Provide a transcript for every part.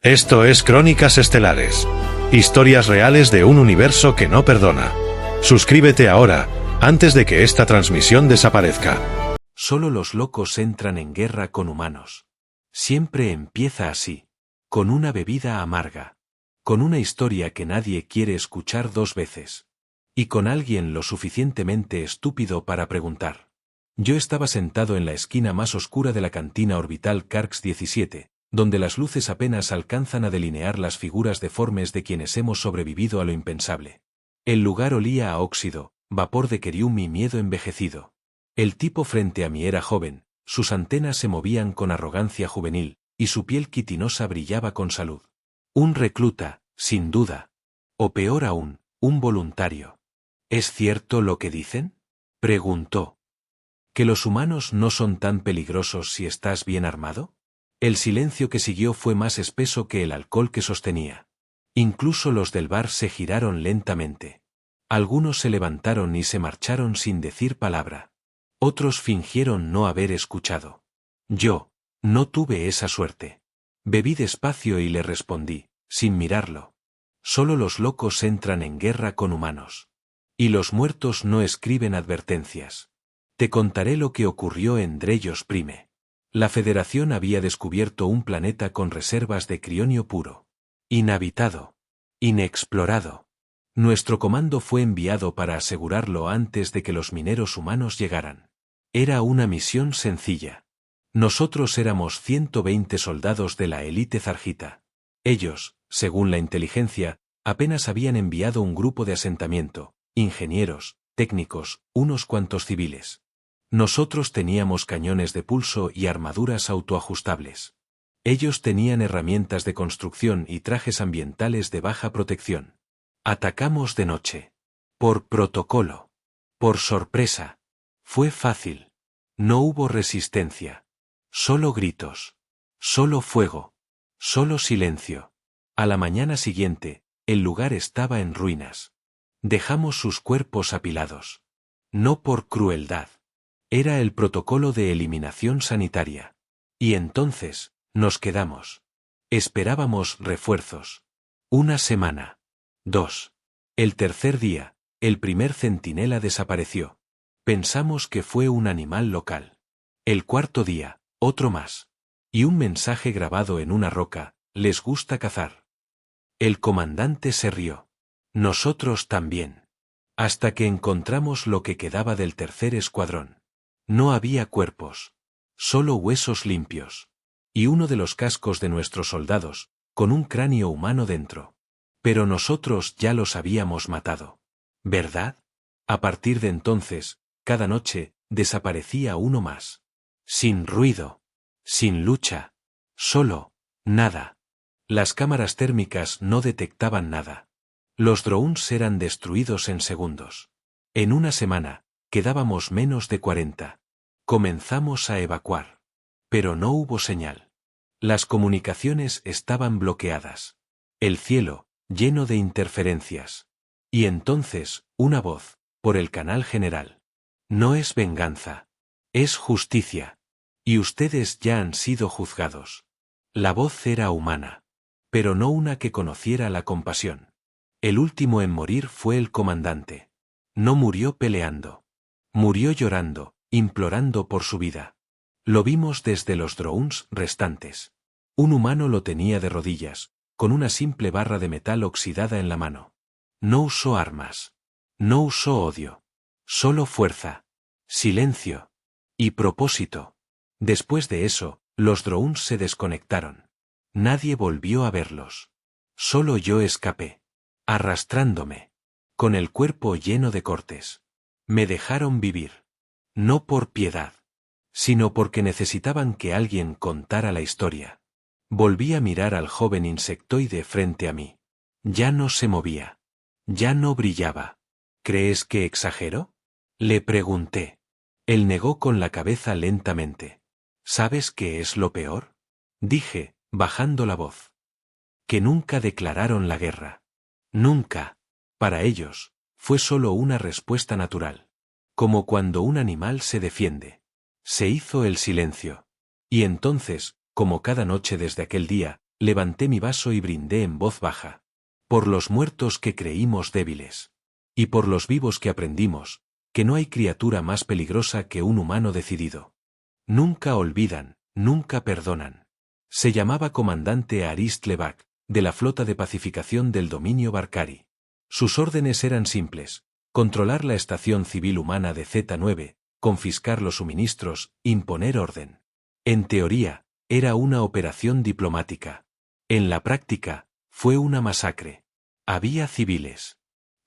Esto es Crónicas Estelares. Historias reales de un universo que no perdona. Suscríbete ahora, antes de que esta transmisión desaparezca. Solo los locos entran en guerra con humanos. Siempre empieza así, con una bebida amarga, con una historia que nadie quiere escuchar dos veces, y con alguien lo suficientemente estúpido para preguntar. Yo estaba sentado en la esquina más oscura de la cantina orbital Karks 17, donde las luces apenas alcanzan a delinear las figuras deformes de quienes hemos sobrevivido a lo impensable. El lugar olía a óxido, vapor de querium y miedo envejecido. El tipo frente a mí era joven, sus antenas se movían con arrogancia juvenil, y su piel quitinosa brillaba con salud. Un recluta, sin duda. O peor aún, un voluntario. ¿Es cierto lo que dicen?, preguntó. ¿Que los humanos no son tan peligrosos si estás bien armado? El silencio que siguió fue más espeso que el alcohol que sostenía. Incluso los del bar se giraron lentamente. Algunos se levantaron y se marcharon sin decir palabra. Otros fingieron no haber escuchado. Yo no tuve esa suerte. Bebí despacio y le respondí, sin mirarlo. Solo los locos entran en guerra con humanos. Y los muertos no escriben advertencias. Te contaré lo que ocurrió en Dreyos Prime. La Federación había descubierto un planeta con reservas de crionio puro. Inhabitado. Inexplorado. Nuestro comando fue enviado para asegurarlo antes de que los mineros humanos llegaran. Era una misión sencilla. Nosotros éramos 120 soldados de la élite zargita. Ellos, según la inteligencia, apenas habían enviado un grupo de asentamiento, ingenieros, técnicos, unos cuantos civiles. Nosotros teníamos cañones de pulso y armaduras autoajustables. Ellos tenían herramientas de construcción y trajes ambientales de baja protección. Atacamos de noche. Por protocolo. Por sorpresa. Fue fácil. No hubo resistencia. Solo gritos. Solo fuego. Solo silencio. A la mañana siguiente, el lugar estaba en ruinas. Dejamos sus cuerpos apilados. No por crueldad. Era el protocolo de eliminación sanitaria. Y entonces, nos quedamos. Esperábamos refuerzos. Una semana. 2. El tercer día, el primer centinela desapareció. Pensamos que fue un animal local. El cuarto día, otro más. Y un mensaje grabado en una roca: les gusta cazar. El comandante se rió. Nosotros también. Hasta que encontramos lo que quedaba del tercer escuadrón. No había cuerpos. Solo huesos limpios. Y uno de los cascos de nuestros soldados, con un cráneo humano dentro. Pero nosotros ya los habíamos matado. ¿Verdad? A partir de entonces, cada noche, desaparecía uno más. Sin ruido. Sin lucha. Solo, nada. Las cámaras térmicas no detectaban nada. Los drones eran destruidos en segundos. En una semana, quedábamos menos de 40. Comenzamos a evacuar. Pero no hubo señal. Las comunicaciones estaban bloqueadas. El cielo, lleno de interferencias. Y entonces, una voz, por el canal general. No es venganza. Es justicia. Y ustedes ya han sido juzgados. La voz era humana. Pero no una que conociera la compasión. El último en morir fue el comandante. No murió peleando. Murió llorando, implorando por su vida. Lo vimos desde los drones restantes. Un humano lo tenía de rodillas, con una simple barra de metal oxidada en la mano. No usó armas. No usó odio. Solo fuerza. Silencio. Y propósito. Después de eso, los drones se desconectaron. Nadie volvió a verlos. Solo yo escapé. Arrastrándome. Con el cuerpo lleno de cortes. Me dejaron vivir. No por piedad. Sino porque necesitaban que alguien contara la historia. Volví a mirar al joven insectoide frente a mí. Ya no se movía. Ya no brillaba. ¿Crees que exagero?, le pregunté. Él negó con la cabeza lentamente. ¿Sabes qué es lo peor?, dije, bajando la voz. Que nunca declararon la guerra. Nunca. Para ellos, fue solo una respuesta natural. Como cuando un animal se defiende. Se hizo el silencio. Y entonces, como cada noche desde aquel día, Levanté mi vaso y brindé en voz baja. Por los muertos que creímos débiles. Y por los vivos que aprendimos, que no hay criatura más peligrosa que un humano decidido. Nunca olvidan, nunca perdonan. Se llamaba comandante Arist Levac, de la flota de pacificación del dominio Barcari. Sus órdenes eran simples: controlar la estación civil humana de Z9, confiscar los suministros, imponer orden. En teoría, era una operación diplomática. En la práctica, fue una masacre. Había civiles,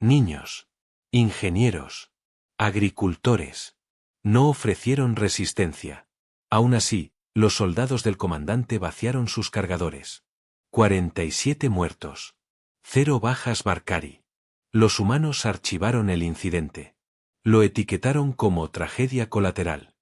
niños, ingenieros, agricultores. No ofrecieron resistencia. Aún así, los soldados del comandante vaciaron sus cargadores. 47 muertos. 0 bajas Barcari. Los humanos archivaron el incidente. Lo etiquetaron como tragedia colateral.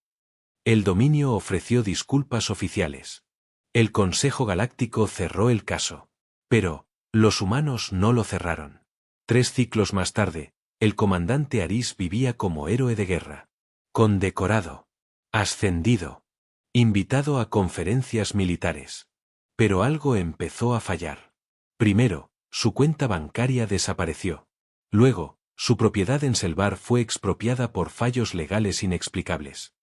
El dominio ofreció disculpas oficiales. El Consejo Galáctico cerró el caso. Pero, los humanos no lo cerraron. 3 ciclos más tarde, el comandante Aris vivía como héroe de guerra. Condecorado. Ascendido. Invitado a conferencias militares. Pero algo empezó a fallar. Primero, su cuenta bancaria desapareció. Luego, su propiedad en Selvar fue expropiada por fallos legales inexplicables.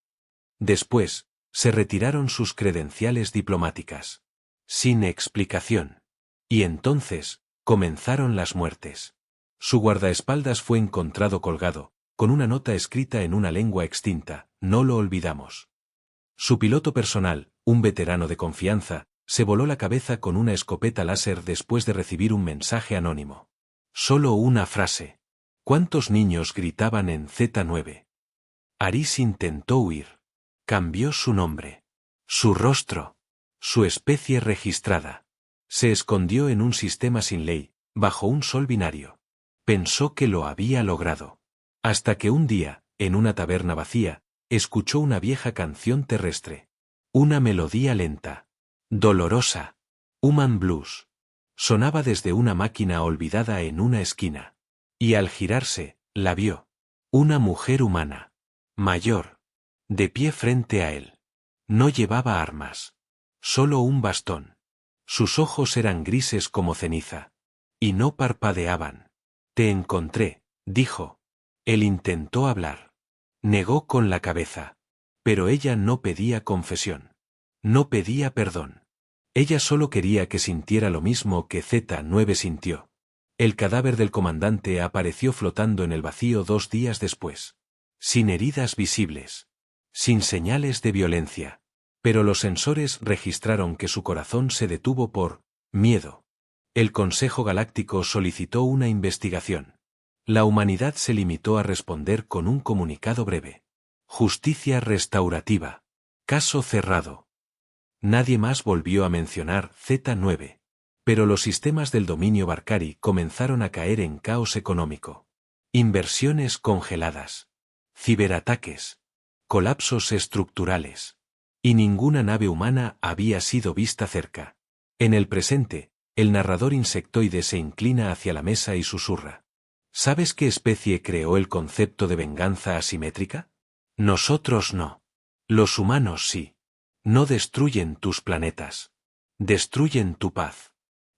Después, se retiraron sus credenciales diplomáticas. Sin explicación. Y entonces, comenzaron las muertes. Su guardaespaldas fue encontrado colgado, con una nota escrita en una lengua extinta: no lo olvidamos. Su piloto personal, un veterano de confianza, se voló la cabeza con una escopeta láser después de recibir un mensaje anónimo. Solo una frase. ¿Cuántos niños gritaban en Z9? Aris intentó huir. Cambió su nombre. Su rostro. Su especie registrada. Se escondió en un sistema sin ley, bajo un sol binario. Pensó que lo había logrado. Hasta que un día, en una taberna vacía, escuchó una vieja canción terrestre. Una melodía lenta. Dolorosa. Human Blues. Sonaba desde una máquina olvidada en una esquina. Y al girarse, la vio. Una mujer humana. Mayor. De pie frente a él. No llevaba armas. Solo un bastón. Sus ojos eran grises como ceniza. Y no parpadeaban. Te encontré, dijo. Él intentó hablar. Negó con la cabeza. Pero ella no pedía confesión. No pedía perdón. Ella solo quería que sintiera lo mismo que Z9 sintió. El cadáver del comandante apareció flotando en el vacío 2 días después. Sin heridas visibles. Sin señales de violencia. Pero los sensores registraron que su corazón se detuvo por miedo. El Consejo Galáctico solicitó una investigación. La humanidad se limitó a responder con un comunicado breve. Justicia restaurativa. Caso cerrado. Nadie más volvió a mencionar Z9. Pero los sistemas del dominio Barcari comenzaron a caer en caos económico. Inversiones congeladas. Ciberataques. Colapsos estructurales. Y ninguna nave humana había sido vista cerca. En el presente, el narrador insectoide se inclina hacia la mesa y susurra. ¿Sabes qué especie creó el concepto de venganza asimétrica? Nosotros no. Los humanos sí. No destruyen tus planetas. Destruyen tu paz.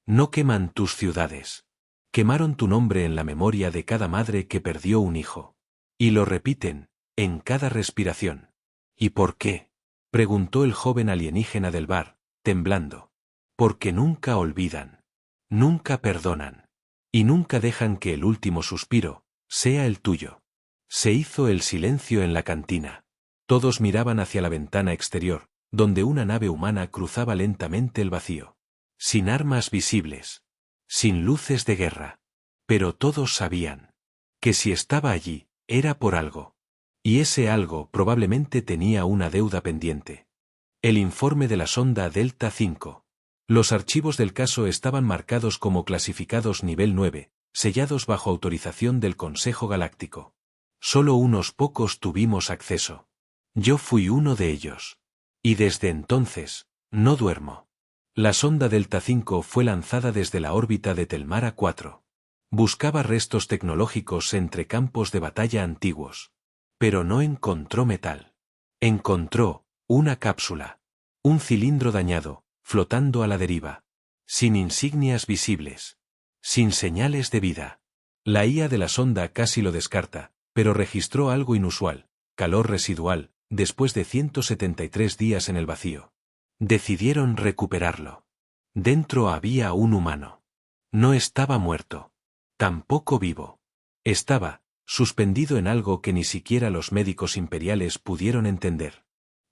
No queman tus ciudades. Quemaron tu nombre en la memoria de cada madre que perdió un hijo. Y lo repiten, en cada respiración. ¿Y por qué? Preguntó el joven alienígena del bar, temblando. Porque nunca olvidan. Nunca perdonan. Y nunca dejan que el último suspiro sea el tuyo. Se hizo el silencio en la cantina. Todos miraban hacia la ventana exterior, donde una nave humana cruzaba lentamente el vacío. Sin armas visibles. Sin luces de guerra. Pero todos sabían que si estaba allí, era por algo. Y ese algo probablemente tenía una deuda pendiente. El informe de la sonda Delta 5. Los archivos del caso estaban marcados como clasificados nivel 9, sellados bajo autorización del Consejo Galáctico. Solo unos pocos tuvimos acceso. Yo fui uno de ellos. Y desde entonces, no duermo. La sonda Delta 5 fue lanzada desde la órbita de Telmara 4. Buscaba restos tecnológicos entre campos de batalla antiguos. Pero no encontró metal. Encontró una cápsula. Un cilindro dañado, flotando a la deriva. sin insignias visibles, sin señales de vida. La IA de la sonda casi lo descarta, pero registró algo inusual, calor residual, después de 173 días en el vacío. Decidieron recuperarlo. Dentro había un humano. No estaba muerto. Tampoco vivo. Estaba suspendido en algo que ni siquiera los médicos imperiales pudieron entender.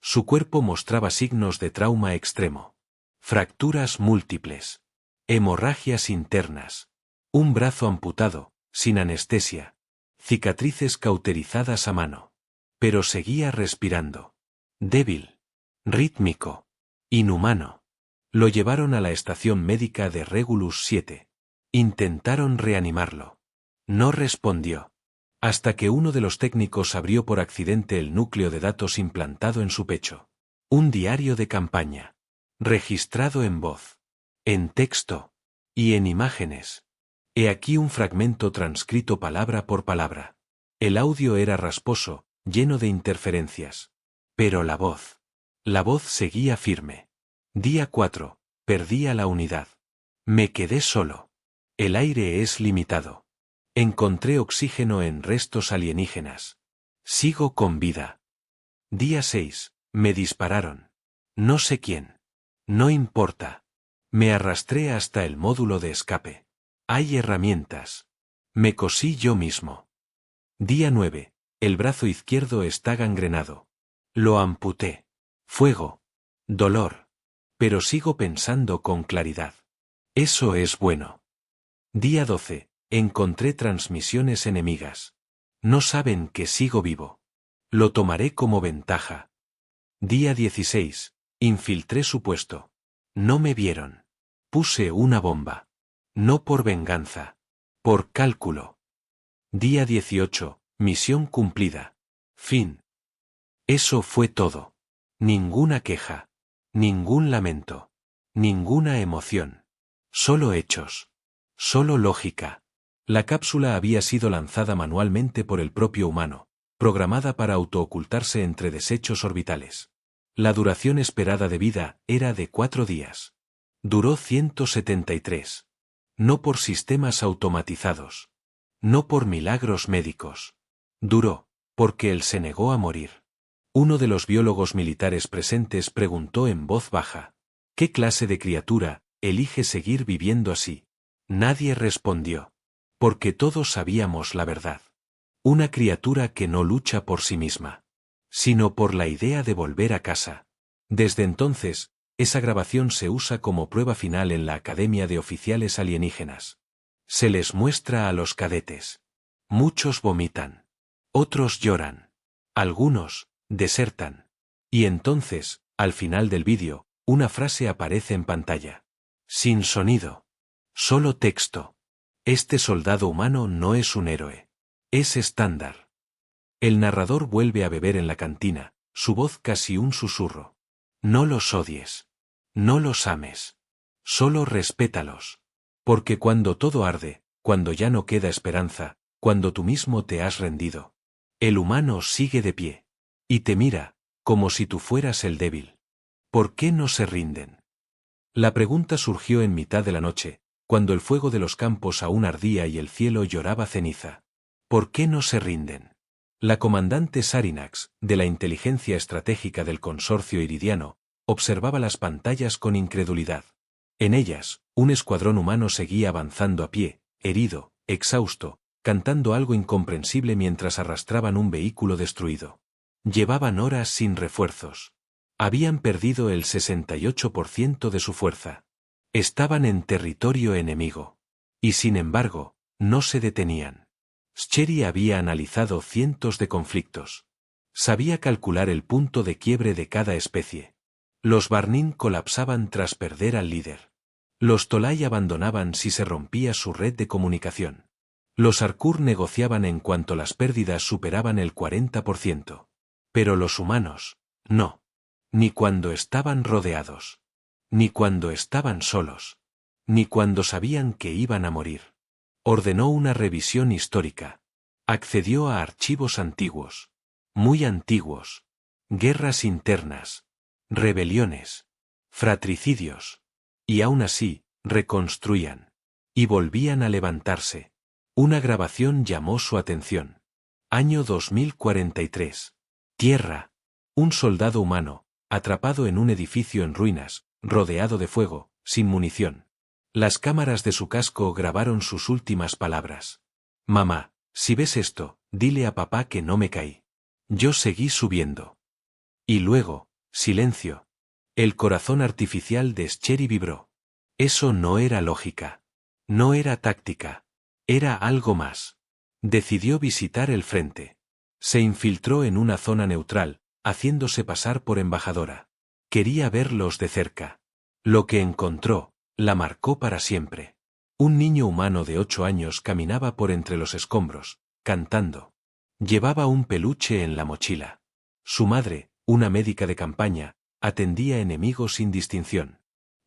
Su cuerpo mostraba signos de trauma extremo. Fracturas múltiples. Hemorragias internas. Un brazo amputado, sin anestesia. Cicatrices cauterizadas a mano. Pero seguía respirando. Débil. Rítmico. Inhumano. Lo llevaron a la estación médica de Regulus 7. Intentaron reanimarlo. No respondió. Hasta que uno de los técnicos abrió por accidente el núcleo de datos implantado en su pecho. Un diario de campaña. Registrado en voz. En texto. Y en imágenes. He aquí un fragmento transcrito palabra por palabra. El audio era rasposo, lleno de interferencias. Pero la voz seguía firme. Día 4. Perdí la unidad. Me quedé solo. El aire es limitado. Encontré oxígeno en restos alienígenas. Sigo con vida. Día 6. Me dispararon. No sé quién. No importa. Me arrastré hasta el módulo de escape. Hay herramientas. Me cosí yo mismo. Día 9. El brazo izquierdo está gangrenado. Lo amputé. Fuego. Dolor. Pero sigo pensando con claridad. Eso es bueno. Día 12. Encontré transmisiones enemigas. No saben que sigo vivo. Lo tomaré como ventaja. Día 16. Infiltré su puesto. No me vieron. Puse una bomba. No por venganza. Por cálculo. Día 18. Misión cumplida. Fin. Eso fue todo. Ninguna queja. Ningún lamento. Ninguna emoción. Solo hechos. Solo lógica. La cápsula había sido lanzada manualmente por el propio humano, programada para autoocultarse entre desechos orbitales. La duración esperada de vida era de 4 días. Duró 173. No por sistemas automatizados. No por milagros médicos. Duró, porque él se negó a morir. Uno de los biólogos militares presentes preguntó en voz baja: ¿qué clase de criatura elige seguir viviendo así? Nadie respondió. Porque todos sabíamos la verdad. Una criatura que no lucha por sí misma, sino por la idea de volver a casa. Desde entonces, esa grabación se usa como prueba final en la Academia de Oficiales Alienígenas. Se les muestra a los cadetes. Muchos vomitan. Otros lloran. Algunos desertan. Y entonces, al final del vídeo, una frase aparece en pantalla. Sin sonido. Solo texto. Este soldado humano no es un héroe. Es estándar. El narrador vuelve a beber en la cantina, su voz casi un susurro. No los odies. No los ames. Solo respétalos. Porque cuando todo arde, cuando ya no queda esperanza, cuando tú mismo te has rendido, el humano sigue de pie. Y te mira, como si tú fueras el débil. ¿Por qué no se rinden? La pregunta surgió en mitad de la noche, cuando el fuego de los campos aún ardía y el cielo lloraba ceniza. ¿Por qué no se rinden? La comandante Sarinax, de la inteligencia estratégica del consorcio iridiano, observaba las pantallas con incredulidad. En ellas, un escuadrón humano seguía avanzando a pie, herido, exhausto, cantando algo incomprensible mientras arrastraban un vehículo destruido. Llevaban horas sin refuerzos. Habían perdido el 68% de su fuerza. Estaban en territorio enemigo. Y sin embargo, no se detenían. Schery había analizado cientos de conflictos. Sabía calcular el punto de quiebre de cada especie. Los Barnin colapsaban tras perder al líder. Los Tolai abandonaban si se rompía su red de comunicación. Los Arkur negociaban en cuanto las pérdidas superaban el 40%. Pero los humanos, no. Ni cuando estaban rodeados. Ni cuando estaban solos. Ni cuando sabían que iban a morir. Ordenó una revisión histórica. Accedió a archivos antiguos. Muy antiguos. Guerras internas. Rebeliones. Fratricidios. Y aún así, reconstruían. Y volvían a levantarse. Una grabación llamó su atención. Año 2043. Tierra. Un soldado humano, atrapado en un edificio en ruinas, rodeado de fuego, sin munición. Las cámaras de su casco grabaron sus últimas palabras. Mamá, si ves esto, dile a papá que no me caí. Yo seguí subiendo. Y luego, silencio. El corazón artificial de Sherry vibró. Eso no era lógica. No era táctica. Era algo más. Decidió visitar el frente. Se infiltró en una zona neutral, haciéndose pasar por embajadora. Quería verlos de cerca. Lo que encontró, la marcó para siempre. Un niño humano de 8 años caminaba por entre los escombros, cantando. Llevaba un peluche en la mochila. Su madre, una médica de campaña, atendía enemigos sin distinción.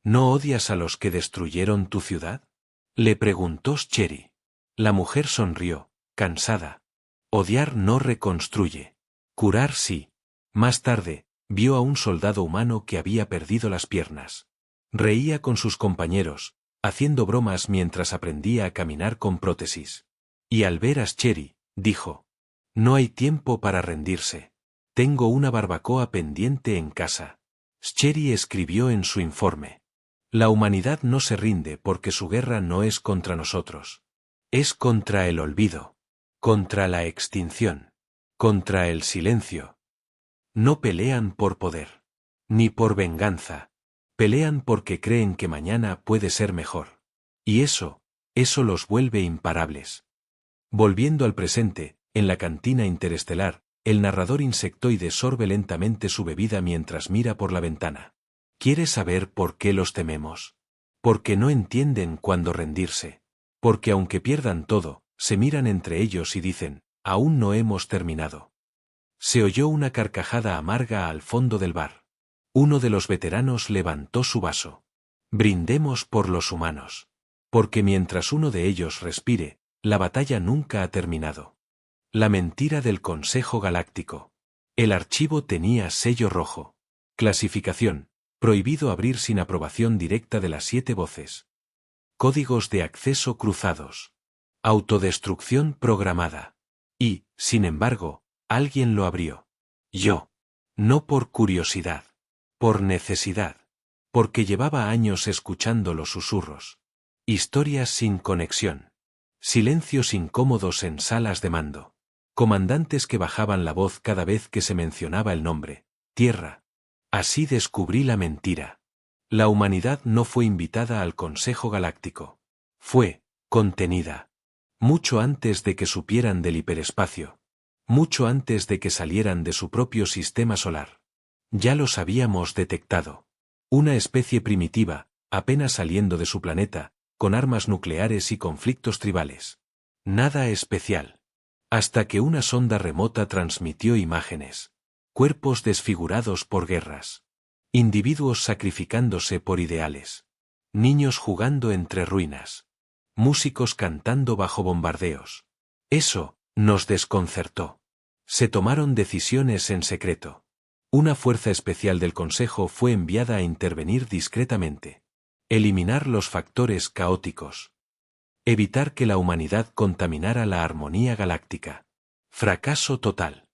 ¿No odias a los que destruyeron tu ciudad?, le preguntó Sherry. La mujer sonrió, cansada. Odiar no reconstruye. Curar sí. Más tarde, vio a un soldado humano que había perdido las piernas. Reía con sus compañeros, haciendo bromas mientras aprendía a caminar con prótesis. Y al ver a Sherry, dijo: no hay tiempo para rendirse. Tengo una barbacoa pendiente en casa. Sherry escribió en su informe: la humanidad no se rinde porque su guerra no es contra nosotros. Es contra el olvido. Contra la extinción. Contra el silencio. No pelean por poder. Ni por venganza. Pelean porque creen que mañana puede ser mejor. Y eso los vuelve imparables. Volviendo al presente, en la cantina interestelar, el narrador insectoide sorbe lentamente su bebida mientras mira por la ventana. ¿Quieres saber por qué los tememos? Porque no entienden cuándo rendirse. Porque aunque pierdan todo, se miran entre ellos y dicen: aún no hemos terminado. Se oyó una carcajada amarga al fondo del bar. Uno de los veteranos levantó su vaso. Brindemos por los humanos. Porque mientras uno de ellos respire, la batalla nunca ha terminado. La mentira del Consejo Galáctico. El archivo tenía sello rojo. Clasificación: prohibido abrir sin aprobación directa de las 7 voces. Códigos de acceso cruzados. Autodestrucción programada. Y, sin embargo, alguien lo abrió. Yo. No por curiosidad. Por necesidad. Porque llevaba años escuchando los susurros. Historias sin conexión. Silencios incómodos en salas de mando. Comandantes que bajaban la voz cada vez que se mencionaba el nombre. Tierra. Así descubrí la mentira. La humanidad no fue invitada al Consejo Galáctico. Fue contenida. Mucho antes de que supieran del hiperespacio. Mucho antes de que salieran de su propio sistema solar. Ya los habíamos detectado. Una especie primitiva, apenas saliendo de su planeta, con armas nucleares y conflictos tribales. Nada especial. Hasta que una sonda remota transmitió imágenes. Cuerpos desfigurados por guerras. Individuos sacrificándose por ideales. Niños jugando entre ruinas. Músicos cantando bajo bombardeos. Eso nos desconcertó. Se tomaron decisiones en secreto. Una fuerza especial del Consejo fue enviada a intervenir discretamente. Eliminar los factores caóticos. Evitar que la humanidad contaminara la armonía galáctica. Fracaso total.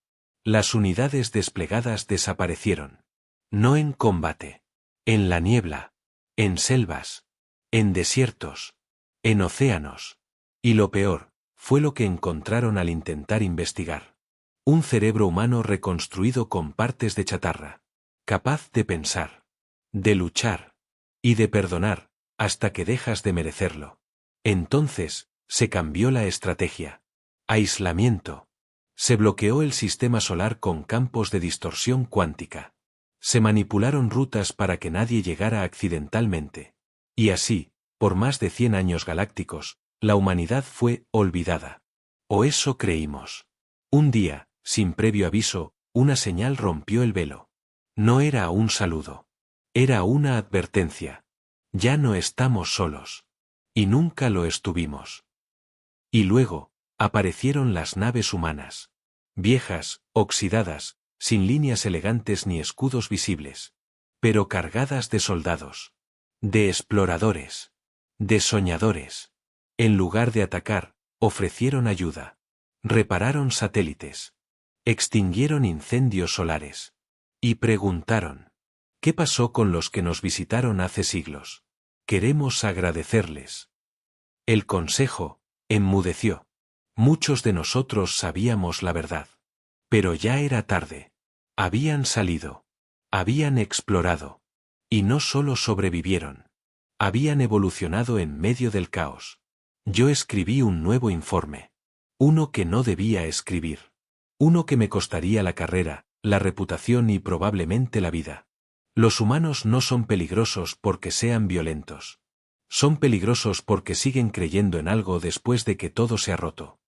Las unidades desplegadas desaparecieron. No en combate. En la niebla. En selvas. En desiertos. En océanos. Y lo peor, fue lo que encontraron al intentar investigar. Un cerebro humano reconstruido con partes de chatarra. Capaz de pensar. De luchar. Y de perdonar, hasta que dejas de merecerlo. Entonces, se cambió la estrategia. Aislamiento. Se bloqueó el sistema solar con campos de distorsión cuántica. Se manipularon rutas para que nadie llegara accidentalmente. Y así, por más de 100 años galácticos, la humanidad fue olvidada. O eso creímos. Un día, sin previo aviso, una señal rompió el velo. No era un saludo. Era una advertencia. Ya no estamos solos. Y nunca lo estuvimos. Y luego, aparecieron las naves humanas. Viejas, oxidadas, sin líneas elegantes ni escudos visibles. Pero cargadas de soldados. De exploradores. de soñadores. En lugar de atacar, ofrecieron ayuda. Repararon satélites. Extinguieron incendios solares. Y preguntaron: ¿qué pasó con los que nos visitaron hace siglos? Queremos agradecerles. El consejo enmudeció. Muchos de nosotros sabíamos la verdad. Pero ya era tarde. Habían salido. Habían explorado. Y no solo sobrevivieron. Habían evolucionado en medio del caos. Yo escribí un nuevo informe. Uno que no debía escribir. Uno que me costaría la carrera, la reputación y probablemente la vida. Los humanos no son peligrosos porque sean violentos. Son peligrosos porque siguen creyendo en algo después de que todo se ha roto.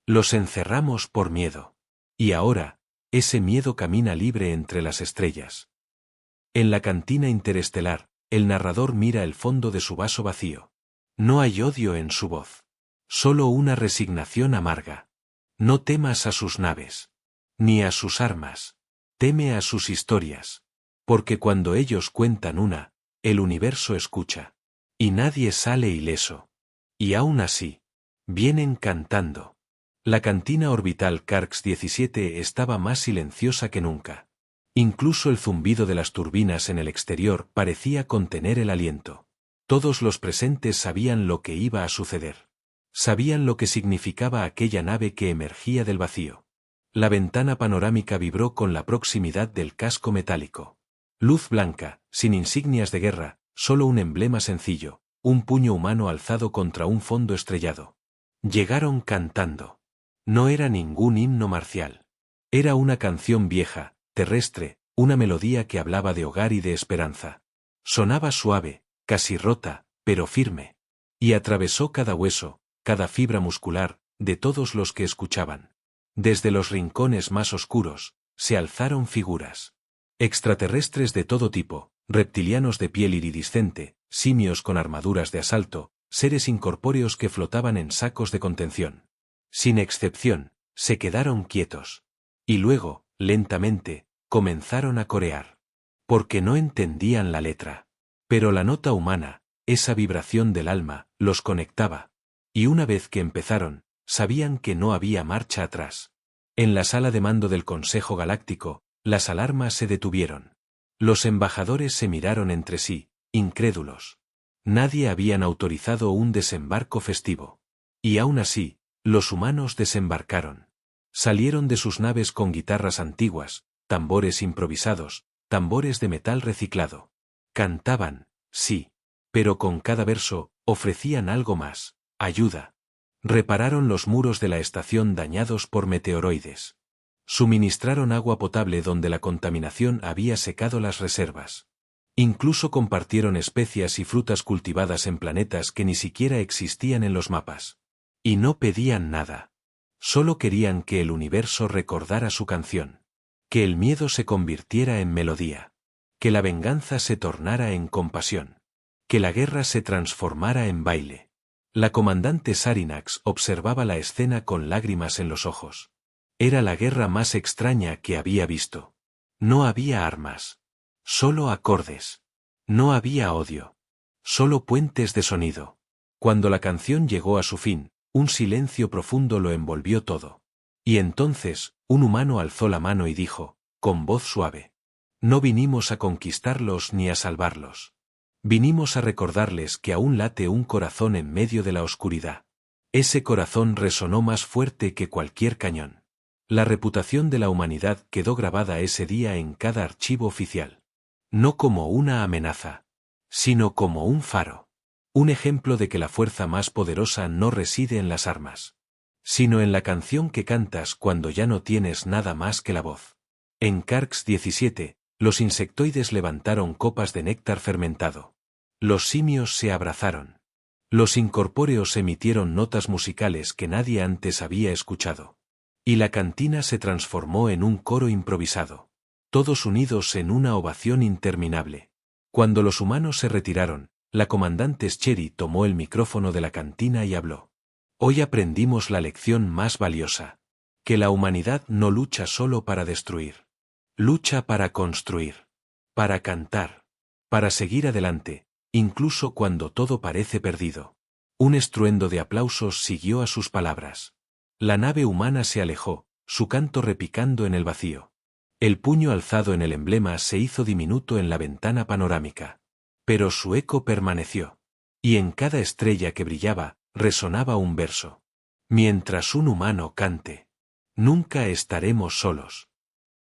Los encerramos por miedo. Y ahora, ese miedo camina libre entre las estrellas. En la cantina interestelar, el narrador mira el fondo de su vaso vacío. No hay odio en su voz. Solo una resignación amarga. No temas a sus naves. Ni a sus armas. Teme a sus historias. Porque cuando ellos cuentan una, el universo escucha. Y nadie sale ileso. Y aún así, vienen cantando. La cantina orbital Karks 17 estaba más silenciosa que nunca. Incluso el zumbido de las turbinas en el exterior parecía contener el aliento. Todos los presentes sabían lo que iba a suceder. Sabían lo que significaba aquella nave que emergía del vacío. La ventana panorámica vibró con la proximidad del casco metálico. Luz blanca, sin insignias de guerra, solo un emblema sencillo, un puño humano alzado contra un fondo estrellado. Llegaron cantando. No era ningún himno marcial. Era una canción vieja, terrestre, una melodía que hablaba de hogar y de esperanza. Sonaba suave, casi rota, pero firme. Y atravesó cada hueso, cada fibra muscular, de todos los que escuchaban. Desde los rincones más oscuros, se alzaron figuras. Extraterrestres de todo tipo, reptilianos de piel iridiscente, simios con armaduras de asalto, seres incorpóreos que flotaban en sacos de contención. Sin excepción, se quedaron quietos. Y luego, lentamente, comenzaron a corear. Porque no entendían la letra. Pero la nota humana, esa vibración del alma, los conectaba. Y una vez que empezaron, sabían que no había marcha atrás. En la sala de mando del Consejo Galáctico, las alarmas se detuvieron. Los embajadores se miraron entre sí, incrédulos. Nadie habían autorizado un desembarco festivo. Y aún así, los humanos desembarcaron. Salieron de sus naves con guitarras antiguas, tambores improvisados, tambores de metal reciclado. Cantaban, sí, pero con cada verso, ofrecían algo más, ayuda. Repararon los muros de la estación dañados por meteoroides. Suministraron agua potable donde la contaminación había secado las reservas. Incluso compartieron especias y frutas cultivadas en planetas que ni siquiera existían en los mapas. Y no pedían nada. Solo querían que el universo recordara su canción. Que el miedo se convirtiera en melodía. Que la venganza se tornara en compasión. Que la guerra se transformara en baile. La comandante Sarinax observaba la escena con lágrimas en los ojos. Era la guerra más extraña que había visto. No había armas. Solo acordes. No había odio. Solo puentes de sonido. Cuando la canción llegó a su fin, un silencio profundo lo envolvió todo. Y entonces, un humano alzó la mano y dijo, con voz suave: no vinimos a conquistarlos ni a salvarlos. Vinimos a recordarles que aún late un corazón en medio de la oscuridad. Ese corazón resonó más fuerte que cualquier cañón. La reputación de la humanidad quedó grabada ese día en cada archivo oficial. No como una amenaza, sino como un faro. Un ejemplo de que la fuerza más poderosa no reside en las armas, sino en la canción que cantas cuando ya no tienes nada más que la voz. En Karks 17, los insectoides levantaron copas de néctar fermentado. Los simios se abrazaron. Los incorpóreos emitieron notas musicales que nadie antes había escuchado. Y la cantina se transformó en un coro improvisado. Todos unidos en una ovación interminable. Cuando los humanos se retiraron, la comandante Schery tomó el micrófono de la cantina y habló. Hoy aprendimos la lección más valiosa. Que la humanidad no lucha solo para destruir. Lucha para construir. Para cantar. Para seguir adelante, incluso cuando todo parece perdido. Un estruendo de aplausos siguió a sus palabras. La nave humana se alejó, su canto repicando en el vacío. El puño alzado en el emblema se hizo diminuto en la ventana panorámica. Pero su eco permaneció. Y en cada estrella que brillaba, resonaba un verso. Mientras un humano cante, nunca estaremos solos.